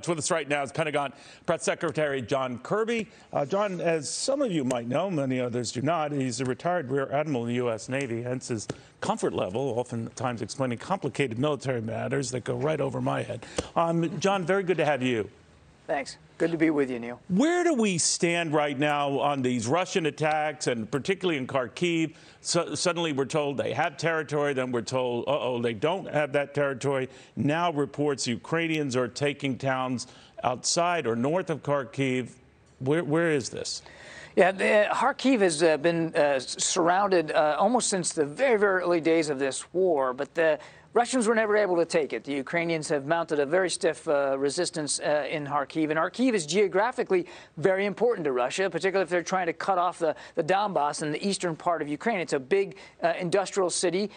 With us right now is Pentagon Press Secretary John Kirby. John, as some of you might know, many others do not, he's a retired Rear Admiral in the U.S. Navy, hence his comfort level, oftentimes explaining complicated military matters that go right over my head. John, very good to have you. Thanks. Good to be with you, Neil. Where do we stand right now on these Russian attacks, and particularly in Kharkiv? Suddenly we're told they have territory, then we're told, uh-oh, they don't have that territory. Now reports Ukrainians are taking towns outside or north of Kharkiv. Where is this? Yeah, Kharkiv has been surrounded almost since the very, very early days of this war, but the Russians were never able to take it. The Ukrainians have mounted a very stiff resistance in Kharkiv, and Kharkiv is geographically very important to Russia, particularly if they're trying to cut off the Donbass in the eastern part of Ukraine. It's a big industrial city,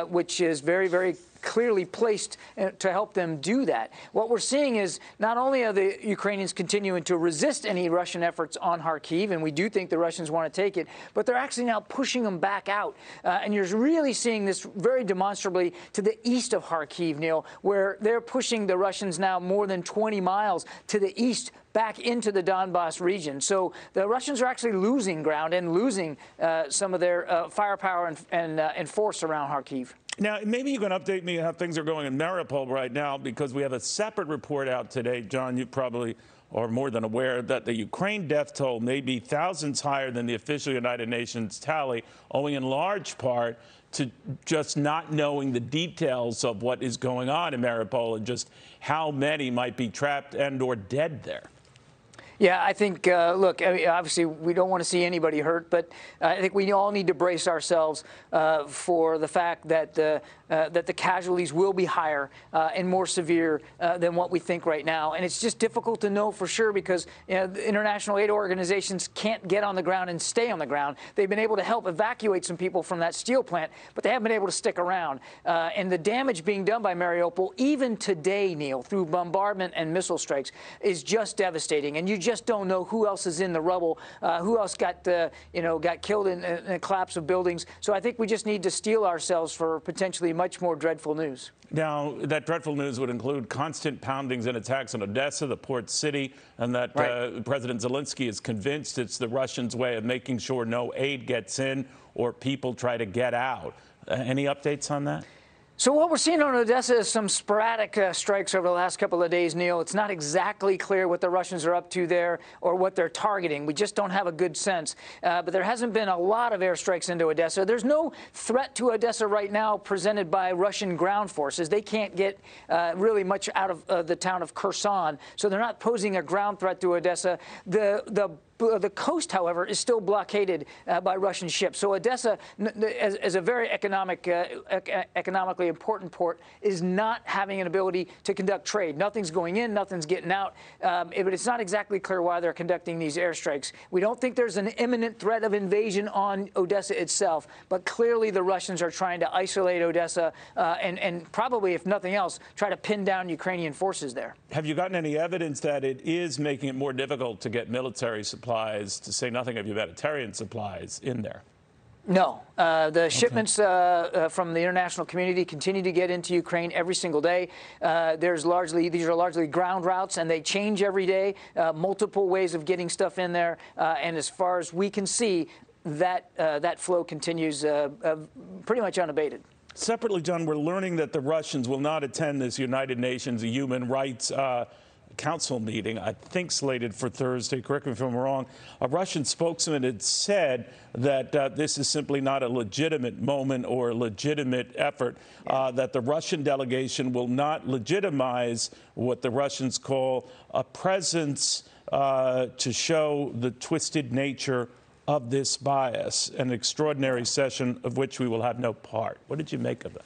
which is very, very clearly placed to help them do that. What we're seeing is not only are the Ukrainians continuing to resist any Russian efforts on Kharkiv, and we do think the Russians want to take it, but they're actually now pushing them back out. And you're really seeing this very demonstrably to the east of Kharkiv, Neil, where they're pushing the Russians now more than 20 miles to the east back into the Donbass region. So the Russians are actually losing ground and losing some of their firepower and force around Kharkiv. Now, maybe you can update me on how things are going in Mariupol right now, because we have a separate report out today. John, you probably are more than aware that the Ukraine death toll may be thousands higher than the official United Nations tally, owing in large part to just not knowing the details of what is going on in Mariupol and just how many might be trapped and or dead there. Yeah, I think, look, I mean, obviously we don't want to see anybody hurt, but I think we all need to brace ourselves for the fact that the casualties will be higher and more severe than what we think right now. And it's just difficult to know for sure because the international aid organizations can't get on the ground and stay on the ground. They've been able to help evacuate some people from that steel plant, but they haven't been able to stick around. And the damage being done by Mariupol, even today, Neil, through bombardment and missile strikes, is just devastating. And you just don't know who else is in the rubble, who else got killed in the collapse of buildings. So I think we just need to steel ourselves for potentially much more dreadful news. Now, that dreadful news would include constant poundings and attacks on Odessa, the port city, and that President Zelensky is convinced it's the Russians' way of making sure no aid gets in or people try to get out. Any updates on that? So what we're seeing on Odessa is some sporadic strikes over the last couple of days, Neil. It's not exactly clear what the Russians are up to there or what they're targeting. We just don't have a good sense. But there hasn't been a lot of airstrikes into Odessa. There's no threat to Odessa right now presented by Russian ground forces. They can't get really much out of the town of Kherson, so they're not posing a ground threat to Odessa. The coast, however, is still blockaded by Russian ships. So Odessa, as a very economically important port, is not having an ability to conduct trade. Nothing's going in, nothing's getting out. But it's not exactly clear why they're conducting these airstrikes. We don't think there's an imminent threat of invasion on Odessa itself, but clearly the Russians are trying to isolate Odessa and probably, if nothing else, try to pin down Ukrainian forces there. Have you gotten any evidence that it is making it more difficult to get military supplies, to say nothing of humanitarian supplies, in there? No. The shipments from the international community continue to get into Ukraine every single day. These are largely ground routes, and they change every day, multiple ways of getting stuff in there. And as far as we can see, that flow continues pretty much unabated. Separately, John, we're learning that the Russians will not attend this United Nations Human Rights Council meeting, I think slated for Thursday. Correct me if I'm wrong. A Russian spokesman had said that this is simply not a legitimate moment or a legitimate effort, that the Russian delegation will not legitimize what the Russians call a presence to show the twisted nature of this bias, an extraordinary session of which we will have no part. What did you make of that?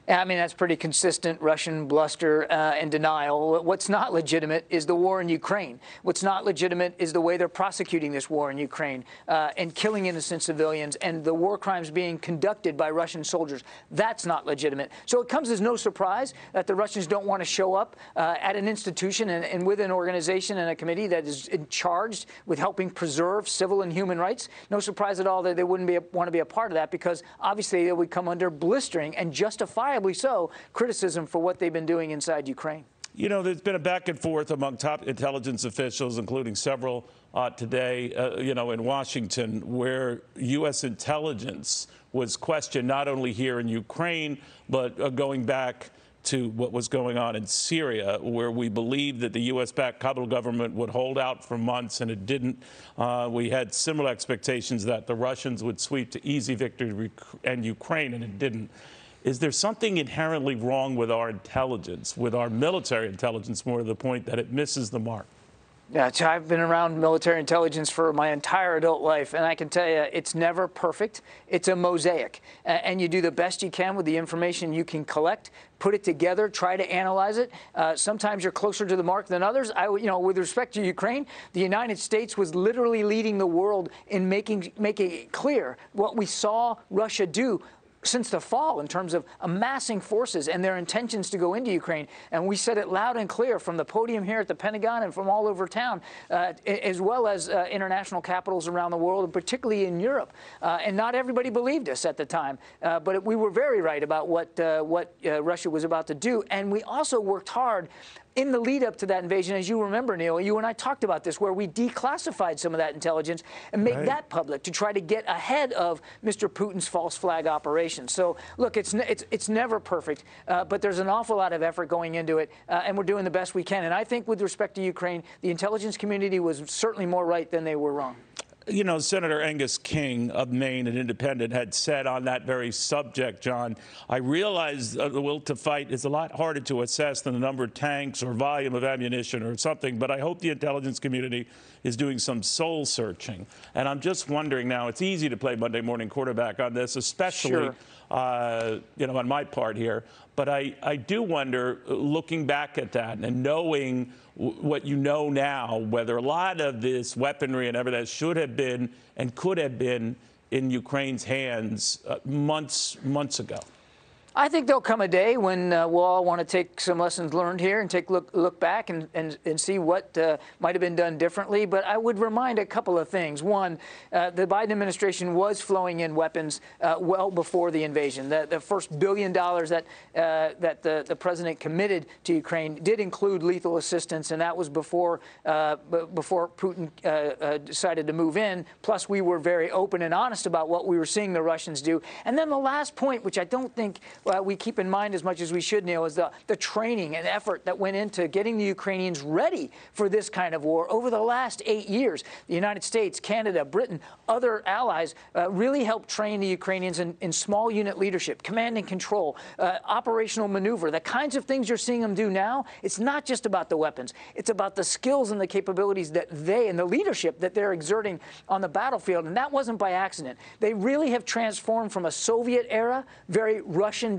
I mean, that's pretty consistent Russian bluster and denial. What's not legitimate is the war in Ukraine. What's not legitimate is the way they're prosecuting this war in Ukraine and killing innocent civilians and the war crimes being conducted by Russian soldiers. That's not legitimate. So it comes as no surprise that the Russians don't want to show up at an institution and with an organization and a committee that is charged with helping preserve civil and human rights. No surprise at all that they wouldn't want to be a part of that, because obviously they would come under blistering and justifiably so criticism for what they've been doing inside Ukraine. You know, there's been a back and forth among top intelligence officials, including several today, in Washington, where U.S. intelligence was questioned not only here in Ukraine, but going back to what was going on in Syria, where we believed that the U.S.-backed Kabul government would hold out for months, and it didn't. We had similar expectations that the Russians would sweep to easy victory and Ukraine, and it didn't. Is there something inherently wrong with our intelligence, with our military intelligence, more to the point that it misses the mark? Yeah, I've been around military intelligence for my entire adult life, and I can tell you it's never perfect. It's a mosaic, and you do the best you can with the information you can collect, put it together, try to analyze it. Sometimes you're closer to the mark than others. With respect to Ukraine, the United States was literally leading the world in making it clear what we saw Russia do since the fall in terms of amassing forces and their intentions to go into Ukraine. And we said it loud and clear from the podium here at the Pentagon and from all over town, as well as international capitals around the world, and particularly in Europe. And not everybody believed us at the time, but we were very right about what Russia was about to do. And we also worked hard in the lead up to that invasion. As you remember, Neil, you and I talked about this, where we declassified some of that intelligence and made that public to try to get ahead of Mr. Putin's false flag operation. So, look, it's never perfect, but there's an awful lot of effort going into it, and we're doing the best we can. And I think with respect to Ukraine, the intelligence community was certainly more right than they were wrong. You know, Senator Angus King of Maine, an independent, had said on that very subject, John, I realize the will to fight is a lot harder to assess than the number of tanks or volume of ammunition or something, but I hope the intelligence community is doing some soul searching. And I'm just wondering now, it's easy to play Monday morning quarterback on this, especially, on my part here. But I do wonder, looking back at that and knowing what you know now, whether a lot of this weaponry and everything should have been and could have been in Ukraine's hands months ago. I think there'll come a day when we'll all want to take some lessons learned here and take look back and see what might have been done differently. But I would remind a couple of things. One, the Biden administration was flowing in weapons well before the invasion. The first $1 billion that the president committed to Ukraine did include lethal assistance, and that was before Putin decided to move in. Plus, we were very open and honest about what we were seeing the Russians do. And then the last point, which I don't think we keep in mind as much as we should, Neil, is the training and effort that went into getting the Ukrainians ready for this kind of war over the last 8 years. The United States, Canada, Britain, other allies really helped train the Ukrainians in small unit leadership, command and control, operational maneuver, the kinds of things you're seeing them do now. It's not just about the weapons. It's about the skills and the capabilities that they and the leadership that they're exerting on the battlefield. And that wasn't by accident. They really have transformed from a Soviet era, very Russian-dominant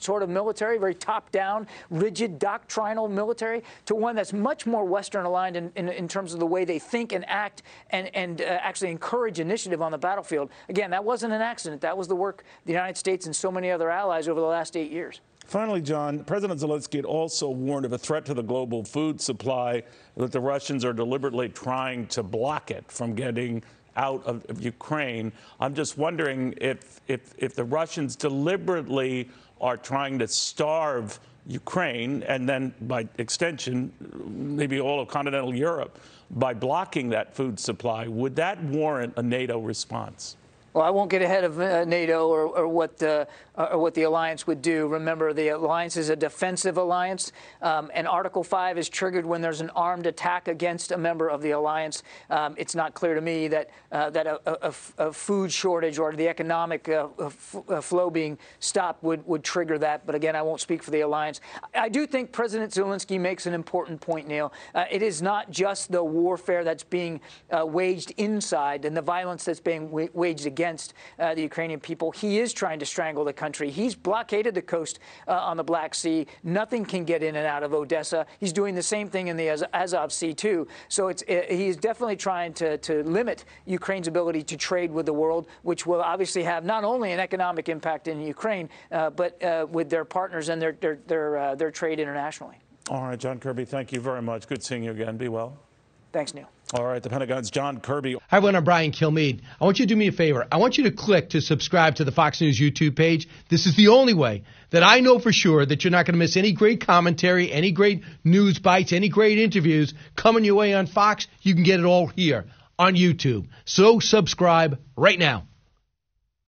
sort of military, very top-down, rigid, doctrinal military, to one that's much more Western-aligned in terms of the way they think and act and actually encourage initiative on the battlefield. Again, that wasn't an accident. That was the work of the United States and so many other allies over the last 8 years. Finally, John, President Zelensky had also warned of a threat to the global food supply, that the Russians are deliberately trying to block it from getting out of Ukraine. I'm just wondering if the Russians deliberately are trying to starve Ukraine, and then by extension, maybe all of continental Europe, by blocking that food supply, would that warrant a NATO response? Well, I won't get ahead of NATO or what the alliance would do. Remember, the alliance is a defensive alliance, and Article 5 is triggered when there's an armed attack against a member of the alliance. It's not clear to me that a food shortage or the economic flow being stopped would trigger that. But again, I won't speak for the alliance. I do think President Zelensky makes an important point, Neil. It is not just the warfare that's being waged inside and the violence that's being waged against the Ukrainian people. He is trying to strangle the country. He's blockaded the coast on the Black Sea. Nothing can get in and out of Odessa. He's doing the same thing in the Azov Sea, too. So he's definitely trying to limit Ukraine's ability to trade with the world, which will obviously have not only an economic impact in Ukraine, but with their partners and their trade internationally. All right, John Kirby, thank you very much. Good seeing you again. Be well. Thanks, Neil. All right, the Pentagon's John Kirby. Hi, everyone. I'm Brian Kilmeade. I want you to do me a favor. I want you to click to subscribe to the Fox News YouTube page. This is the only way that I know for sure that you're not going to miss any great commentary, any great news bites, any great interviews coming your way on Fox. You can get it all here on YouTube. So subscribe right now.